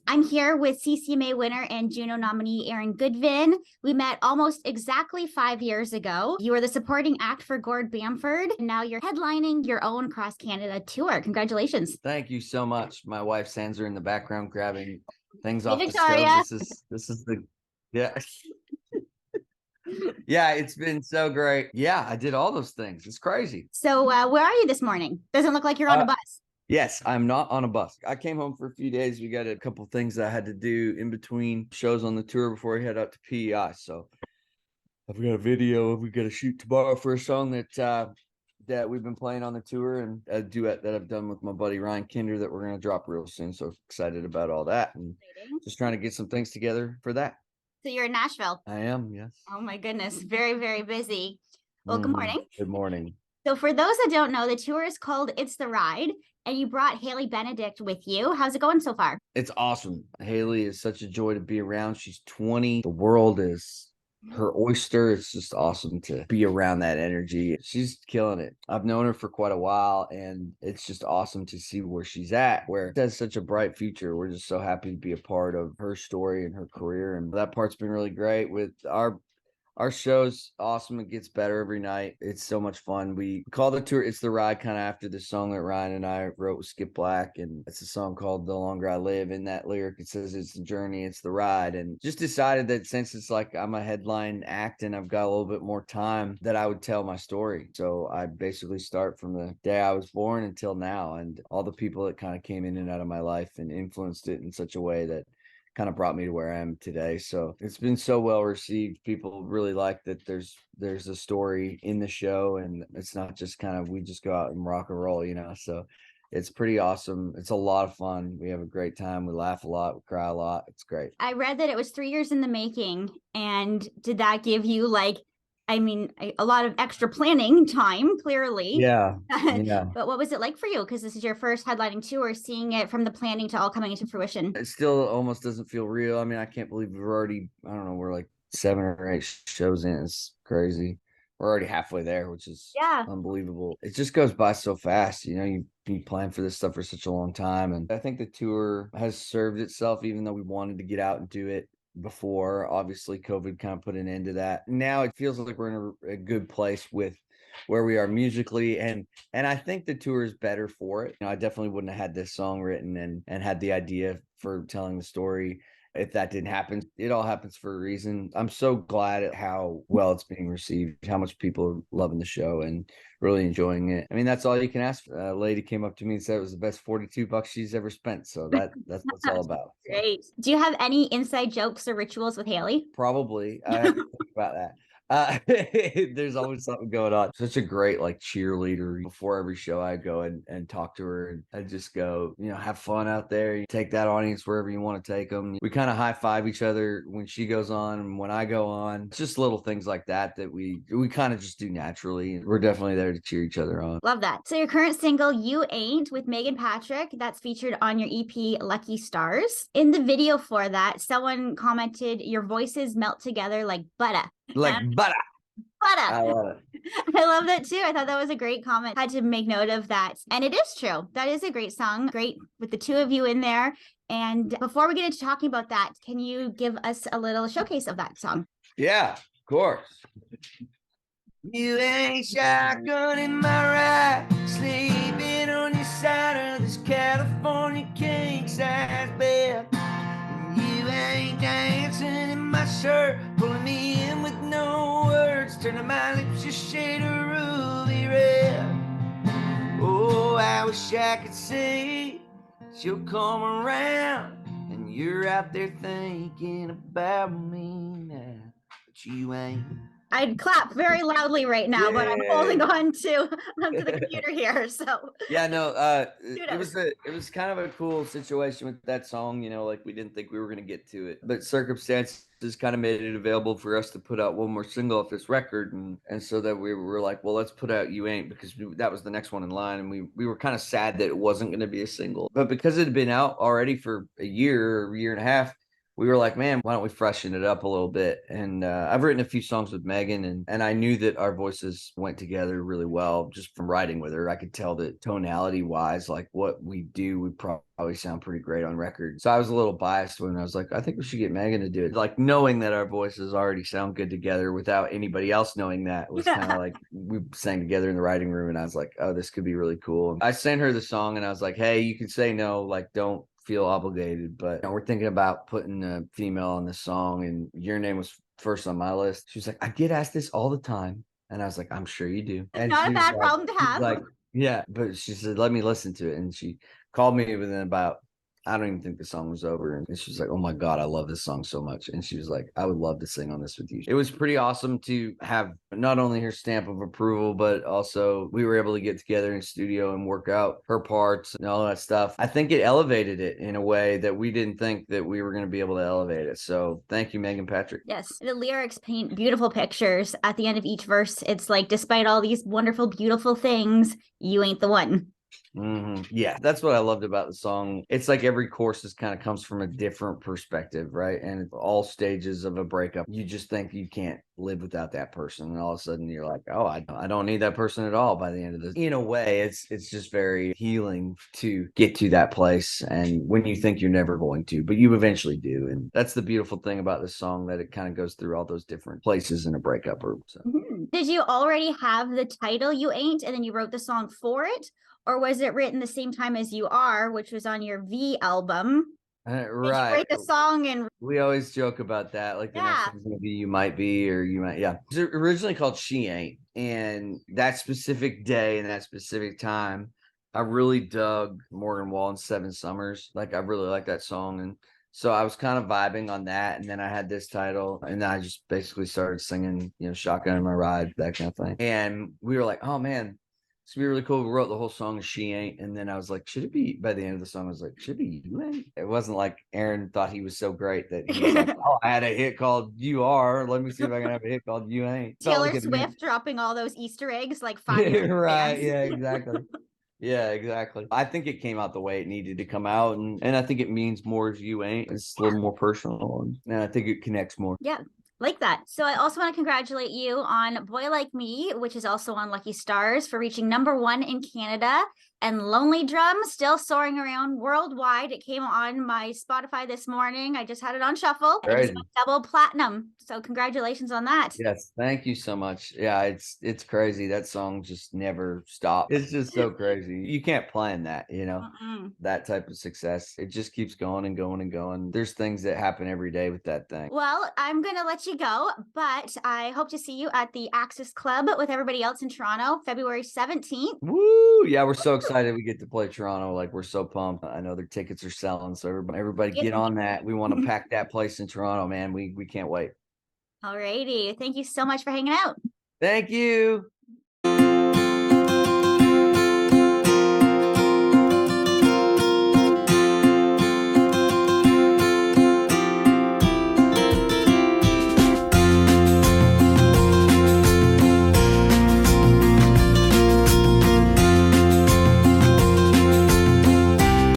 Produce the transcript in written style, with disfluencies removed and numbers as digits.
I'm here with CCMA winner and Juno nominee Aaron Goodvin. We met almost exactly 5 years ago. You were the supporting act for Gord Bamford, and now you're headlining your own cross Canada tour. Congratulations! Thank you so much. My wife Sansa in the background grabbing things off Victoria. the stove. This is the yeah, it's been so great. Yeah, I did all those things. It's crazy. So where are you this morning? Doesn't look like you're on a bus. Yes, I'm not on a bus. I came home for a few days. We got a couple things that I had to do in between shows on the tour before we head out to PEI. So I've got a video we got to shoot tomorrow for a song that we've been playing on the tour, and a duet that I've done with my buddy Ryan Kinder that we're going to drop real soon. So excited about all that, and just trying to get some things together for that. So you're in Nashville. I am, yes. Oh my goodness, very, very busy. Well, good morning. Good morning. So for those that don't know, the tour is called It's the Ride, and you brought 𝙰𝙾𝙾 with you. How's it going so far? It's awesome. Haley is such a joy to be around. She's 20. The world is her oyster. It's just awesome to be around that energy. She's killing it. I've known her for quite a while, and it's just awesome to see where she's at, where it has such a bright future. We're just so happy to be a part of her story and her career, and that part's been really great. With our show's awesome. It gets better every night. It's so much fun. We call the tour It's the Ride kind of after the song that Ryan and I wrote with Skip Black. And it's a song called The Longer I Live. In that lyric, it says it's the journey, it's the ride. And just decided that since it's like I'm a headline act and I've got a little bit more time, that I would tell my story. So I basically start from the day I was born until now, and all the people that kind of came in and out of my life and influenced it in such a way that kind of brought me to where I am today. So it's been so well received. People really like that there's a story in the show, and it's not just kind of we just go out and rock and roll, so it's pretty awesome. It's a lot of fun. We have a great time. We laugh a lot. We cry a lot. It's great. I read that it was 3 years in the making. And did that give you a lot of extra planning time, clearly. Yeah. But what was it like for you? Because this is your first headlining tour, seeing it from the planning to all coming into fruition. It still almost doesn't feel real. I mean, I can't believe we're like 7 or 8 shows in. It's crazy. We're already halfway there, which is unbelievable. It just goes by so fast. You plan for this stuff for such a long time. And I think the tour has served itself, even though we wanted to get out and do it before. Obviously COVID kind of put an end to that. Now it feels like we're in a good place with where we are musically, and I think the tour is better for it. I definitely wouldn't have had this song written and had the idea for telling the story if that didn't happen. It all happens for a reason. I'm so glad at how well it's being received, how much people are loving the show and really enjoying it. I mean, that's all you can ask for. A lady came up to me and said it was the best $42 she's ever spent. So that's what it's all about. Great. Do you have any inside jokes or rituals with Haley? Probably. I have to think about that. There's always something going on. Such a great cheerleader. Before every show I go and talk to her, and I just go, have fun out there. You take that audience wherever you want to take them. We kind of high five each other when she goes on and when I go on. It's just little things like that we kind of just do naturally. We're definitely there to cheer each other on. Love that. So your current single, You Ain't, with Megan Patrick, that's featured on your EP Lucky Stars. In the video for that, someone commented, your voices melt together like butter. Like butter. I love it. I love that too. I thought that was a great comment. Had to make note of that. And it is true. That is a great song. Great with the two of you in there. And before we get into talking about that, can you give us a little showcase of that song? Yeah, of course. You ain't shotgun in my ride, sleeping on your side of this California king-size bed. You ain't dancing in my shirt, pulling me in with no words, turning my lips a shade of ruby red. Oh, I wish I could say she'll come around, and you're out there thinking about me now, but you ain't. I'd clap very loudly right now, but I'm holding on to the computer here. So yeah, no, it was kind of a cool situation with that song. We didn't think we were gonna get to it, but circumstances kind of made it available for us to put out one more single off this record, and so that we were like, well, let's put out You Ain't, because that was the next one in line, and we were kind of sad that it wasn't going to be a single, but because it had been out already for a year or a year and a half, we were like, man, why don't we freshen it up a little bit? And I've written a few songs with Megan, and I knew that our voices went together really well just from writing with her. I could tell that tonality wise, like what we do would probably sound pretty great on record. So I was a little biased when I was like, I think we should get Megan to do it. Like knowing that our voices already sound good together without anybody else knowing that was kind of like we sang together in the writing room, and I was like, oh, this could be really cool. I sent her the song and I was like, hey, you can say no, like don't feel obligated, but we're thinking about putting a female on this song, and your name was first on my list. She was like, I get asked this all the time. And I was like, I'm sure you do. And Not she a was bad like, problem to have. like, yeah, but she said, let me listen to it. And she called me within about, I don't even think the song was over. And she was like, oh my God, I love this song so much. And she was like, I would love to sing on this with you. It was pretty awesome to have not only her stamp of approval, but also we were able to get together in studio and work out her parts and all that stuff. I think it elevated it in a way that we didn't think that we were going to be able to elevate it. So thank you, Megan Patrick. Yes, the lyrics paint beautiful pictures at the end of each verse. It's like, despite all these wonderful, beautiful things, you ain't the one. Yeah, that's what I loved about the song. It's like every chorus is kind of comes from a different perspective, right? And all stages of a breakup, you just think you can't live without that person, and all of a sudden you're like, oh, I don't need that person at all by the end of this. In a way, it's just very healing to get to that place, and when you think you're never going to, but you eventually do. And that's the beautiful thing about this song, that it kind of goes through all those different places in a breakup. So. Did you already have the title You Ain't and then you wrote the song for it? Or was it written the same time as You Are, which was on your V album? Right. Did you write the song and we always joke about that. Like the next one's gonna be You Might Be, or You Might, yeah. It was originally called She Ain't. And that specific day and that specific time, I really dug Morgan Wallen's Seven Summers. Like I really like that song. And so I was kind of vibing on that. And then I had this title, and then I just basically started singing, Shotgun in My Ride, that kind of thing. And we were like, oh man, it's gonna be really cool. We wrote the whole song She Ain't, and then I was like, should it be, by the end of the song I was like, should it be You Ain't? It wasn't like Aaron thought he was so great that he was like, oh, I had a hit called You Are, let me see if I can have a hit called You Ain't. Taylor Swift dropping all those Easter eggs like 5 years right, yeah, exactly. Yeah, exactly. I think it came out the way it needed to come out, and I think it means more as You Ain't. It's a little more personal, and I think it connects more. Yeah, like that. So I also want to congratulate you on Boy Like Me, which is also on Lucky Stars, for reaching #1 in Canada, and Lonely Drum still soaring around worldwide. It came on my Spotify this morning. I just had it on shuffle. It just went double platinum. So congratulations on that. Yes, thank you so much. Yeah, it's crazy. That song just never stopped. It's just so crazy. You can't plan that, that type of success. It just keeps going and going and going. There's things that happen every day with that thing. Well, I'm going to let you go, but I hope to see you at the Axis Club with everybody else in Toronto, February 17th. Woo! Yeah, we're so excited we get to play Toronto. Like, we're so pumped. I know their tickets are selling, so everybody get on that. We want to pack that place in Toronto, man. We can't wait. All righty. Thank you so much for hanging out. Thank you.